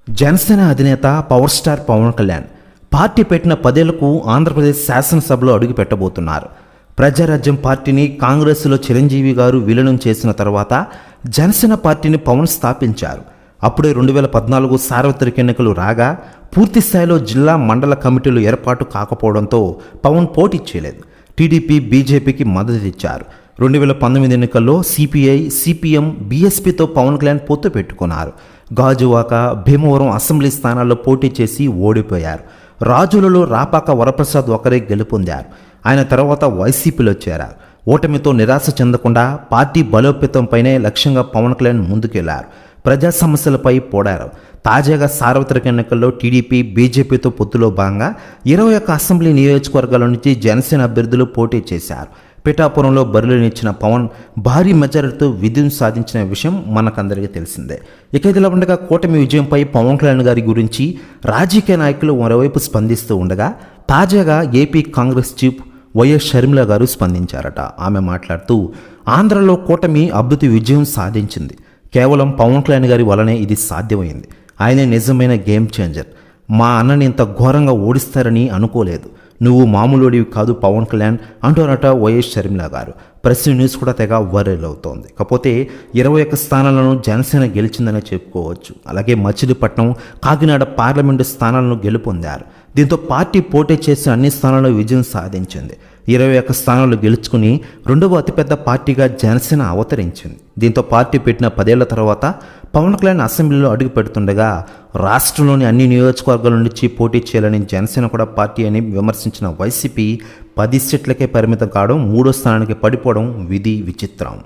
జనసేన అధినేత power star Pawan Kalyan party పెట్టిన 10 ఏళ్లకు ఆంధ్రప్రదేశ్ శాసనసభలో అడుగు పెట్టబోతున్నారు. ప్రజారాజ్యం పార్టీని కాంగ్రెస్లో చిరంజీవి గారు విలీనం చేసిన తర్వాత జనసేన పార్టీని పవన్ స్థాపించారు. అప్పుడే 2014 సార్వత్రిక ఎన్నికలు రాగా పూర్తి స్థాయిలో జిల్లా మండల కమిటీలు ఏర్పాటు కాకపోవడంతో పవన్ పోటీ చేయలేదు. టీడీపీ బీజేపీకి మద్దతు ఇచ్చారు. 2019 ఎన్నికల్లో సిపిఐ, సిపిఎం, బీఎస్పీతో పవన్ కళ్యాణ్ పొత్తు పెట్టుకున్నారు. గాజువాక, భీమవరం అసెంబ్లీ స్థానాల్లో పోటీ చేసి ఓడిపోయారు. రాజులలో రాపాక వరప్రసాద్ ఒకరే గెలుపొందారు. ఆయన తర్వాత వైసీపీలో చేరారు. ఓటమితో నిరాశ చెందకుండా పార్టీ బలోపేతంపైనే లక్ష్యంగా పవన్ కళ్యాణ్ ముందుకెళ్లారు. ప్రజా సమస్యలపై పోరారు. తాజాగా సార్వత్రిక ఎన్నికల్లో టీడీపీ, బీజేపీతో పొత్తులో భాగంగా 21 అసెంబ్లీ నియోజకవర్గాల నుంచి జనసేన అభ్యర్థులు పోటీ చేశారు. పిఠాపురంలో బరిలోనిచ్చిన పవన్ భారీ మెజారిటీతో విజయం సాధించిన విషయం మనకందరికీ తెలిసిందే. ఇక ఇదిలా ఉండగా కూటమి విజయంపై పవన్ కళ్యాణ్ గారి గురించి రాజకీయ నాయకులు మరోవైపు స్పందిస్తూ ఉండగా తాజాగా AP Congress chief YS Sharmila గారు స్పందించారట. ఆమె మాట్లాడుతూ ఆంధ్రలో కూటమి అద్భుత విజయం సాధించింది. కేవలం పవన్ కళ్యాణ్ గారి వలనే ఇది సాధ్యమైంది. ఆయనే నిజమైన గేమ్ చేంజర్. మా అన్నని ఇంత ఘోరంగా ఓడిస్తారని అనుకోలేదు. నువ్వు మామూలుడివి కాదు పవన్ కళ్యాణ్ అంటున్నట వైఎస్ షర్మిల గారు. ప్రెస్ న్యూస్ కూడా తెగ వైరల్ అవుతోంది. కాకపోతే 21 స్థానాలను జనసేన గెలిచిందనే చెప్పుకోవచ్చు. అలాగే మచిలీపట్నం, కాకినాడ పార్లమెంటు స్థానాలను గెలుపొందారు. దీంతో పార్టీ పోటీ చేసిన అన్ని స్థానాల్లో విజయం సాధించింది. 21 స్థానాలు గెలుచుకుని 2వ అతిపెద్ద పార్టీగా జనసేన అవతరించింది. దీంతో పార్టీ పెట్టిన 10 ఏళ్ల తర్వాత పవన్ కళ్యాణ్ అసెంబ్లీలో అడుగు పెడుతుండగా రాష్ట్రంలోని అన్ని నియోజకవర్గాల నుంచి పోటీ చేయాలని జనసేన కూడా పార్టీ అని విమర్శించిన వైసీపీ 10 సీట్లకే పరిమితం కావడం, 3వ స్థానానికి పడిపోవడం విధి విచిత్రం.